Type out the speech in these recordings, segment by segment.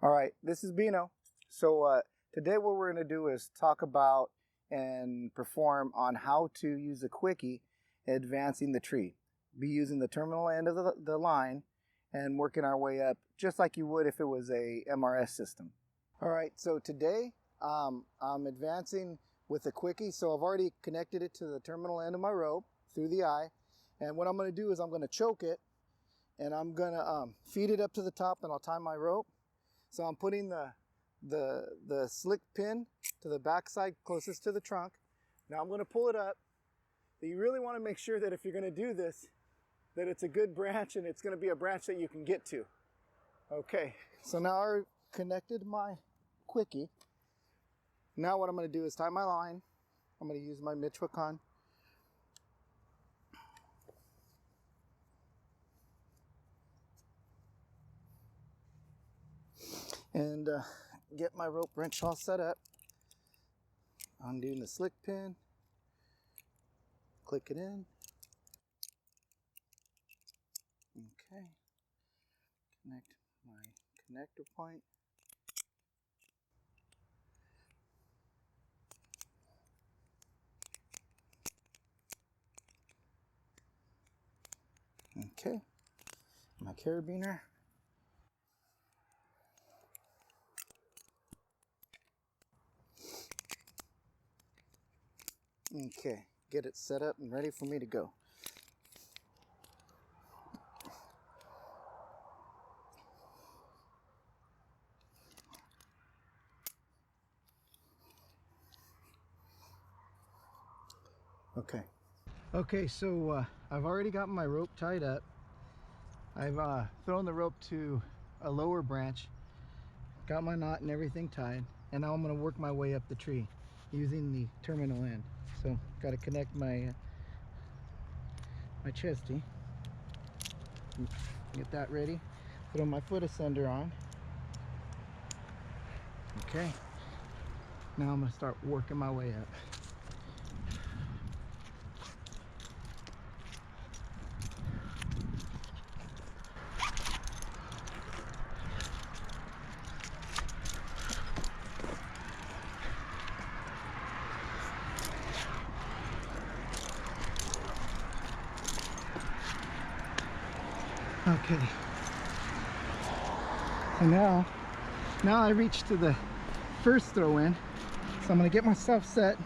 All right, this is Bino. So today what we're going to do is talk about and perform on how to use a Quickie advancing the tree. Be using the terminal end of the line and working our way up just like you would if it was a MRS system. All right, so today I'm advancing with a Quickie. So I've already connected it to the terminal end of my rope through the eye. And what I'm going to do is I'm going to choke it and I'm going to feed it up to the top, and I'll tie my rope. So I'm putting the slick pin to the backside closest to the trunk. Now I'm going to pull it up. But you really want to make sure that if you're going to do this, that it's a good branch and it's going to be a branch that you can get to. Okay, so now I've connected my Quickie. Now what I'm going to do is tie my line. I'm going to use my Mitch hook on. And get my rope wrench all set up. Undoing the slick pin. Click it in. Okay. Connect my connector point. Okay. My carabiner. Okay, get it set up and ready for me to go. Okay, so I've already got my rope tied up. I've thrown the rope to a lower branch, got my knot and everything tied, and now I'm going to work my way up the tree using the terminal end. So got to connect my my chesty, get that ready, throw my foot ascender on. Okay, now I'm going to start working my way up. Okay, so now I reach to the first throw in, so I'm going to get myself set,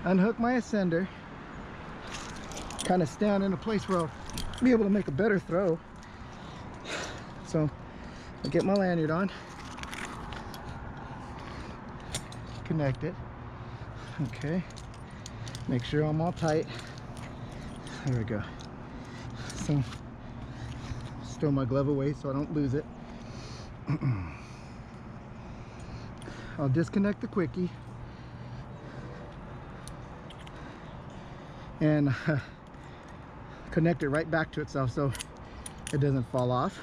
unhook my ascender, kind of stand in a place where I'll be able to make a better throw. So I'll get my lanyard on, connect it, okay, make sure I'm all tight, there we go. So throw my glove away so I don't lose it. I'll disconnect the Quickie and connect it right back to itself so it doesn't fall off.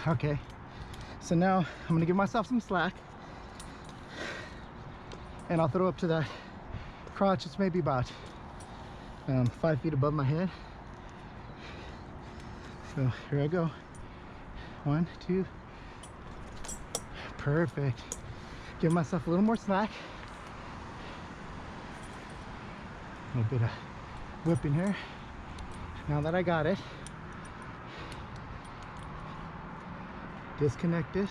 Okay, so now I'm gonna give myself some slack and I'll throw up to that crotch. It's maybe about 5 feet above my head. So here I go. 1, 2. Perfect. Give myself a little more slack. A little bit of whipping here. Now that I got it, disconnect it,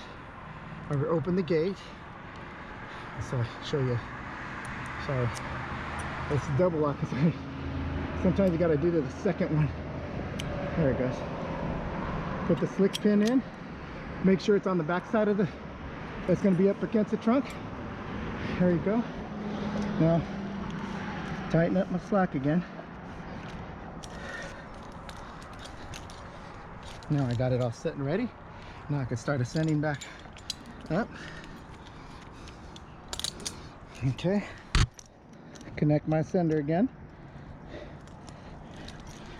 or open the gate. So I'll show you. Sorry. It's double lock. Sometimes you got to do the second one. There it goes. Put the slick pin in. Make sure it's on the back side of the, that's going to be up against the trunk. There you go. Now tighten up my slack again. Now I got it all set and ready. Now I can start ascending back up. Okay. Connect my ascender again.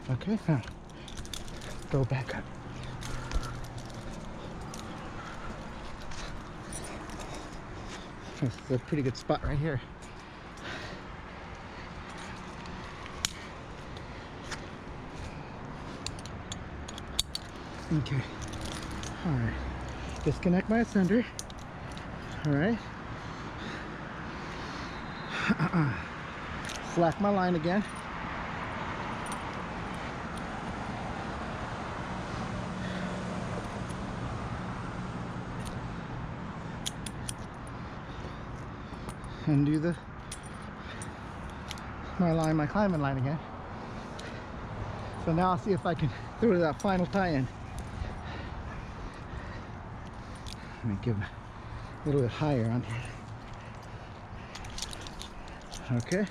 Okay, now go back up. This is a pretty good spot right here. Okay. All right. Disconnect my ascender. All right. Slack my line again. And do my climbing line again. So now I'll see if I can throw that final tie-in. Let me give it a little bit higher on here. Okay.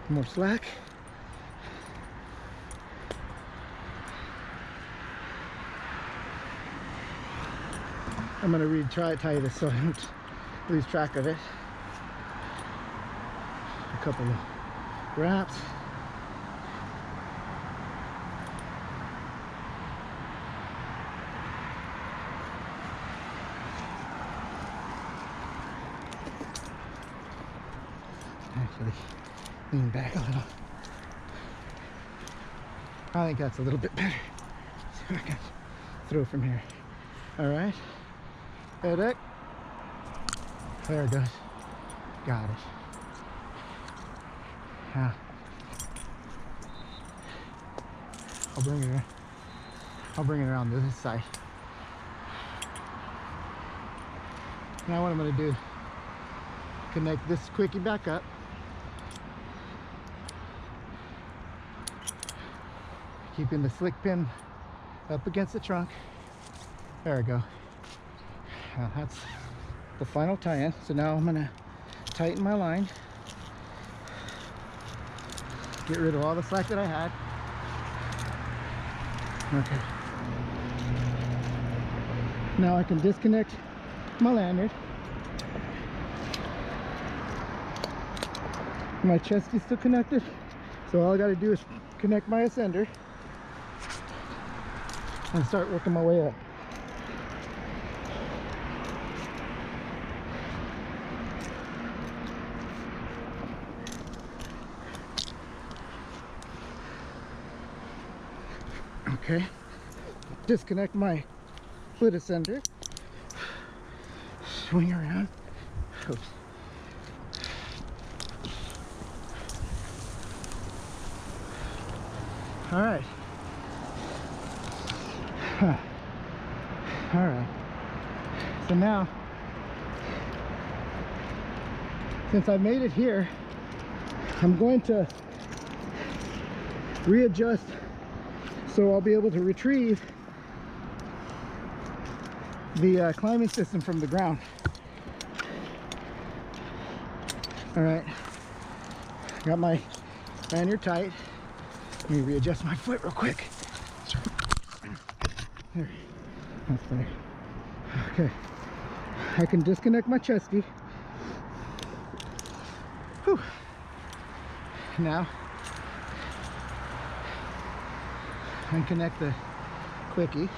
More slack. I'm going to tie this so I don't lose track of it. A couple of wraps. Actually, lean back a little. I think that's a little bit better. See what I can throw from here. All right. Head up. There it goes. Got it. Now, I'll bring it around to this side. Now what I'm going to do, connect this Quickie back up. Keeping the slick pin up against the trunk. There we go. Now that's the final tie-in. So now I'm going to tighten my line. Get rid of all the slack that I had. Okay. Now I can disconnect my lanyard. My chest is still connected. So all I got to do is connect my ascender and start working my way up. Okay, disconnect my foot ascender, swing around. Oops. All right. All right. So now, since I made it here, I'm going to readjust so I'll be able to retrieve the climbing system from the ground. All right, got my lanyard tight. Let me readjust my foot real quick. There, that's better. Okay, I can disconnect my chesty. Whew. Now, unconnect the Quickie.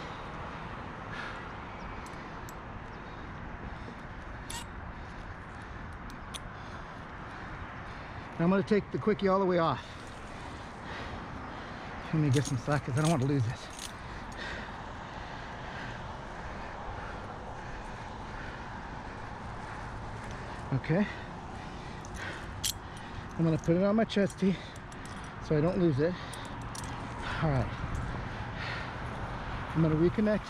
I'm going to take the Quickie all the way off. Let me get some slack because I don't want to lose this. Okay. I'm going to put it on my chesty so I don't lose it. All right. I'm going to reconnect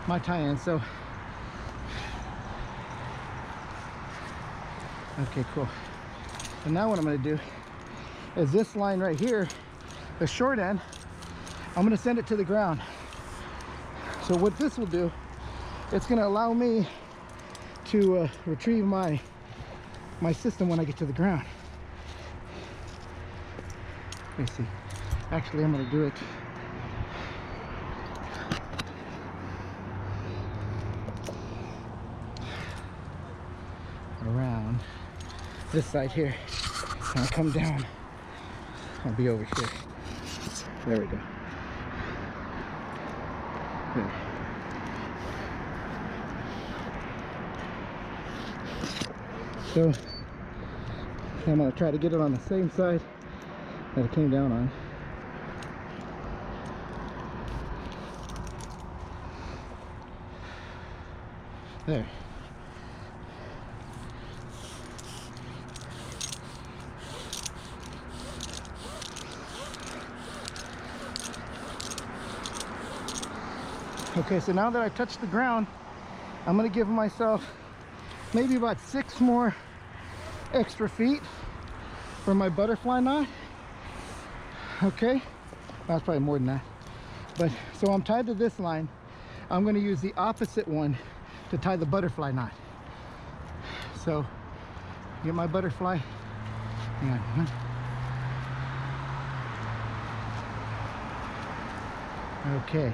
my tie-in. So, okay, cool. And now what I'm going to do is this line right here, the short end, I'm going to send it to the ground. So what this will do, it's going to allow me to retrieve my system when I get to the ground. Let me see. Actually, I'm going to do it around this side here. I'll come down. I'll be over here. There we go. There. So I'm going to try to get it on the same side that it came down on. There. Okay, so now that I touched the ground, I'm going to give myself maybe about 6 more extra feet for my butterfly knot. Okay, that's probably more than that. But so I'm tied to this line. I'm going to use the opposite one to tie the butterfly knot. So get my butterfly. Hang on. Okay.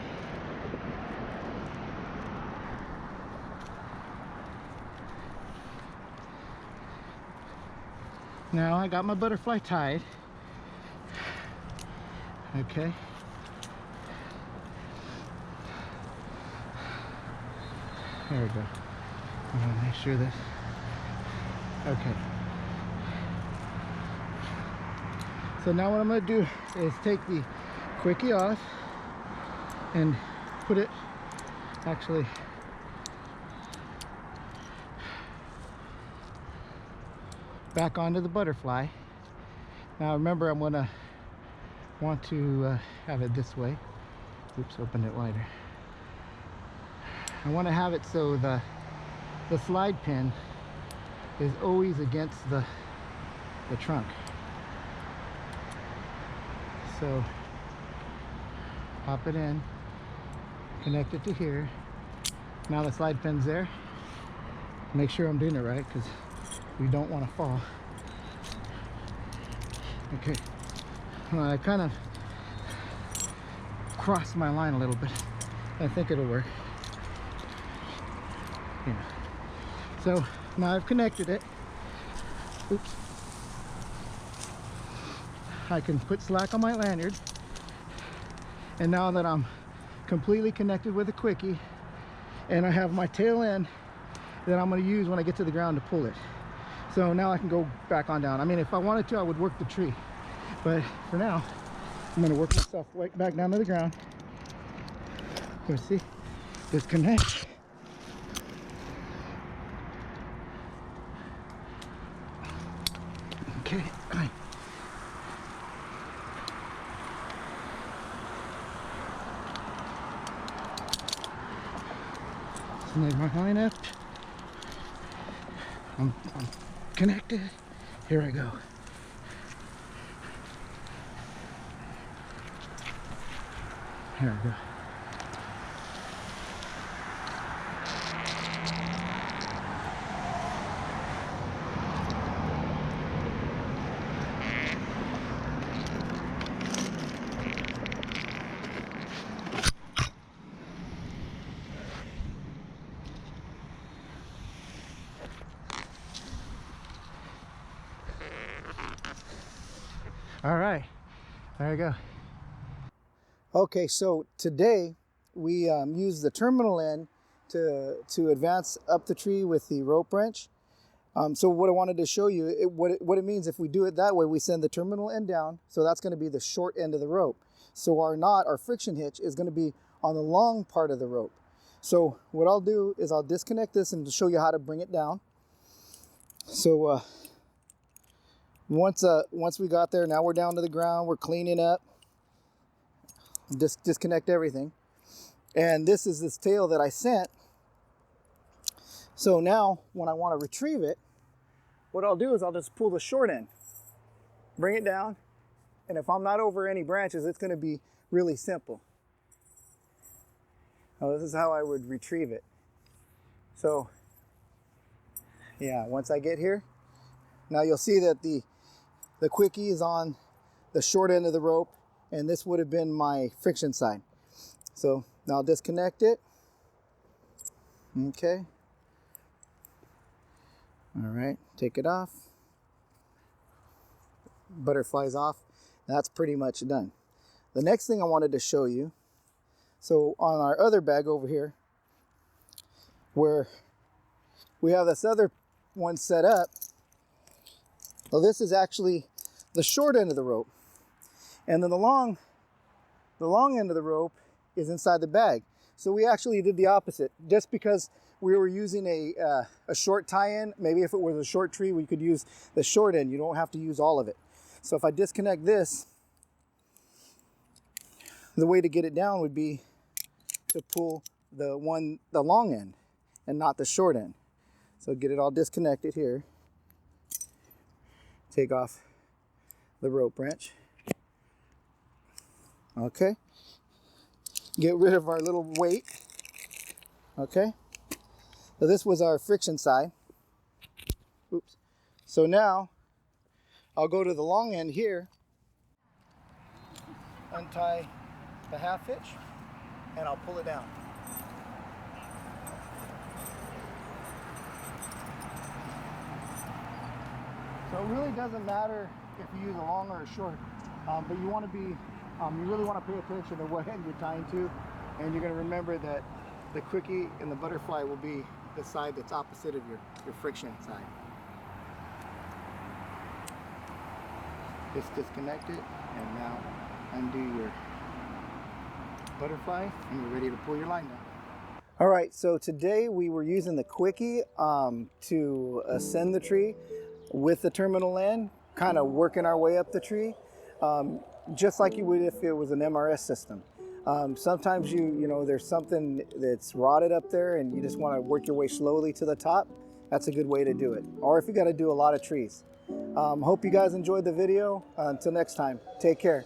Now I got my butterfly tied. Okay. There we go. I'm gonna make sure that. Okay. So now what I'm gonna do is take the Quickie off and put it actually back onto the butterfly. Now remember, I'm gonna want to have it this way. Oops, open it wider. I want to have it so the slide pin is always against the trunk. So pop it in, connect it to here. Now the slide pin's there. Make sure I'm doing it right, because we don't want to fall. Okay, well, I kind of crossed my line a little bit. I think it'll work. Yeah. So now I've connected it. Oops. I can put slack on my lanyard. And now that I'm completely connected with a Quickie, and I have my tail end that I'm going to use when I get to the ground to pull it. So now I can go back on down. I mean, if I wanted to, I would work the tree. But for now, I'm going to work myself right back down to the ground. Let's see. Disconnect. Okay. Snag my line up. I'm connected. Here I go. Here we go. All right, there we go. Okay, so today we use the terminal end to advance up the tree with the rope wrench. So what I wanted to show you, what it means if we do it that way, we send the terminal end down, so that's going to be the short end of the rope. So our knot, our friction hitch, is going to be on the long part of the rope. So what I'll do is I'll disconnect this and show you how to bring it down. So once we got there, now we're down to the ground, we're cleaning up. Disconnect everything. And this is this tail that I sent. So now when I want to retrieve it, what I'll do is I'll just pull the short end, bring it down, and if I'm not over any branches, it's going to be really simple. Now this is how I would retrieve it. So yeah, once I get here, now you'll see that the Quickie is on the short end of the rope, and this would have been my friction side. So now I'll disconnect it. Okay. All right, take it off. Butterfly's off. That's pretty much done. The next thing I wanted to show you, so on our other bag over here, where we have this other one set up, well, this is actually the short end of the rope. And then the long end of the rope is inside the bag. So we actually did the opposite. Just because we were using a short tie-in, maybe if it was a short tree, we could use the short end. You don't have to use all of it. So if I disconnect this, the way to get it down would be to pull the long end and not the short end. So get it all disconnected here. Take off the rope wrench. Okay. Get rid of our little weight. Okay. So this was our friction side. Oops. So now I'll go to the long end here, untie the half hitch, and I'll pull it down. So it really doesn't matter if you use a long or a short, but you want to be, you really want to pay attention to what end you're tying to, and you're going to remember that the Quickie and the butterfly will be the side that's opposite of your friction side. Just disconnect it, and now undo your butterfly, and you're ready to pull your line down. All right, so today we were using the Quickie to ascend the tree with the terminal end, kind of working our way up the tree, just like you would if it was an MRS system. Sometimes you know there's something that's rotted up there and you just want to work your way slowly to the top. That's a good way to do it. Or if you got to do a lot of trees. Hope you guys enjoyed the video. Until next time, take care.